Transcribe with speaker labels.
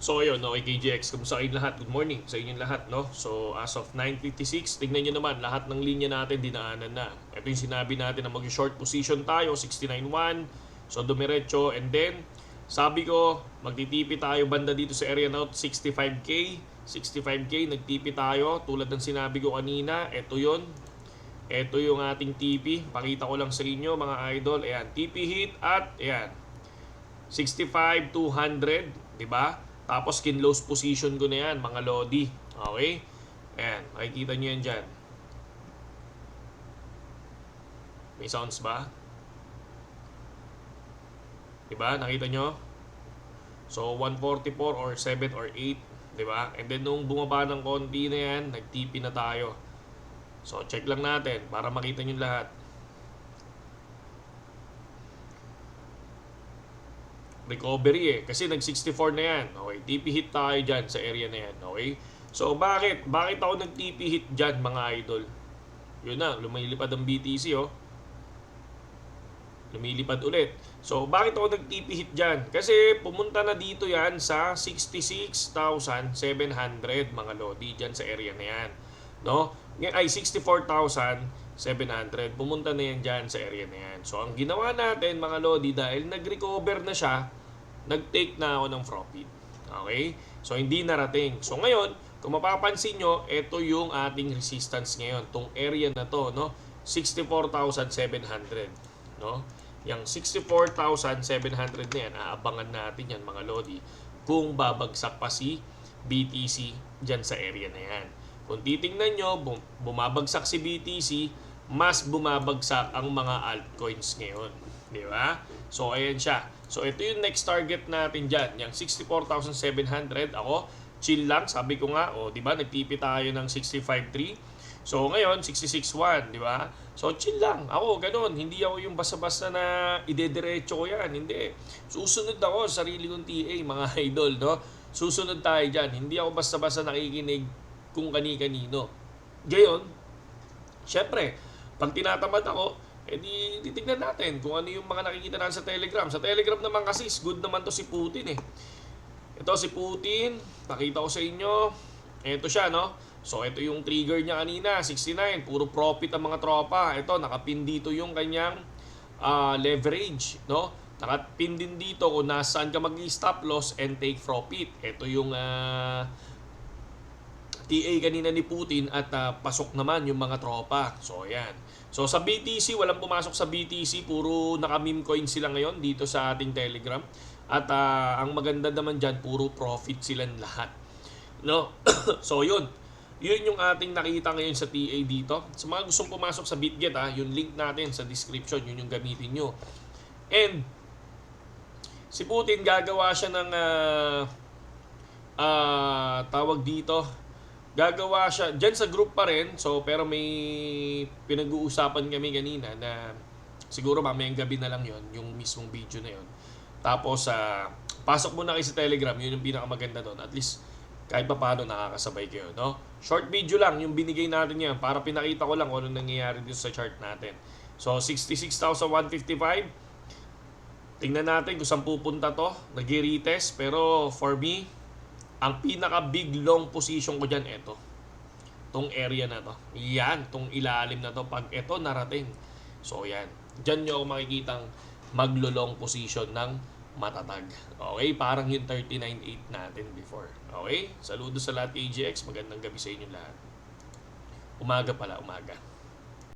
Speaker 1: So ayun, okay KGX, kumusta kayong lahat? Good morning sa inyong lahat, no? So as of 9:56, tingnan nyo naman, lahat ng linya natin dinaanan na. Ito yung sinabi natin na mag-short position tayo, 69.1. So dumiretso, and then sabi ko, magtitipi tayo banda dito sa area note 65k. 65k, nagtipi tayo. Tulad ng sinabi ko kanina, ito yon. Ito yung ating TP. Pakita ko lang sa inyo mga idol. Ayan, TP hit at ayan, 65,200, di ba? Tapos kinlose position ko na yan, mga lodi. Okay? Ayan, makikita nyo yan dyan. May sounds ba? Di ba? Nakita nyo? So, 144 or 7 or 8. Di ba? And then, nung bumaba ng konti na yan, nag-TP na tayo. So, check lang natin para makita nyo lahat. Recovery kasi nag-64 na yan. Okay, TP hit tayo dyan sa area na yan. Okay, so bakit ako nag-TP hit dyan mga idol? Yun na, lumilipad ang BTC lumilipad ulit. So bakit ako nag-TP hit dyan? Kasi pumunta na dito yan sa 66,700 mga lodi dyan sa area na yan, no? Ay 64,700, pumunta na yan dyan sa area na yan. So ang ginawa natin mga lodi, dahil nag-recover na siya, nag-take na ako ng profit. Okay? So hindi narating. So ngayon, kung mapapansin nyo, ito yung ating resistance ngayon, tong area na to, no? 64,700, no? Yung 64,700 na yan, aabangan natin yan mga lodi kung babagsak pa si BTC dyan sa area na yan. Kung titingnan nyo, bumabagsak si BTC, mas bumabagsak ang mga altcoins ngayon. Di ba? So, ayan siya. So, ito yung next target natin dyan. Yung 64,700. Ako, chill lang. Sabi ko nga, di ba? Nagtipi tayo ng 65.3. So, ngayon, 66.1. Di ba? So, chill lang. Ako, ganun. Hindi ako yung basta-basta na idediretso ko yan. Hindi. Susunod ako sa sarili kong TA, mga idol, no? Susunod tayo dyan. Hindi ako basta-basta nakikinig kung kani-kanino. Gayon, syempre, pag tinatamad ako, edi titignan natin kung ano yung mga nakikita natin sa Telegram. Sa Telegram naman kasi, good naman to si Putin Ito si Putin, pakita ko sa inyo. Ito siya, no? So, ito yung trigger niya kanina, 69. Puro profit ang mga tropa. Ito, nakapin dito yung kanyang leverage, no? Nakapin din dito kung nasaan ka mag-stop loss and take profit. Ito yung TA kanina ni Putin at pasok naman yung mga tropa. So, ayan. So, sa BTC, walang pumasok sa BTC. Puro naka-meme coin sila ngayon dito sa ating Telegram. At ang maganda naman dyan, puro profit silang lahat. No? So, yun. Yun yung ating nakita ngayon sa TA dito. Sa mga gustong pumasok sa BitGet, yung link natin sa description, yun yung gamitin nyo. And, si Putin gagawa siya ng tawag dito, gagawa siya dyan sa group pa rin. So, pero may pinag-uusapan kami kanina na siguro mamayang gabi na lang yon yung mismong video na yon. Tapos, pasok mo na kayo sa Telegram. Yun yung pinakamaganda doon. At least, kahit pa paano nakakasabay kayo, no? Short video lang yung binigay natin yan para pinakita ko lang kung ano nangyayari dito sa chart natin. So, 66,155. Tingnan natin kung saan pupunta to. Nag-retest. Pero, for me, ang pinaka big long position ko dyan, ito. Tong area na to. Yan, tong ilalim na to. Pag ito narating. So, yan. Dyan nyo ako makikitang maglo-long position ng matatag. Okay? Parang yung 39.8 natin before. Okay? Saludo sa lahat KGX. Magandang gabi sa inyo lahat. Umaga pala, umaga.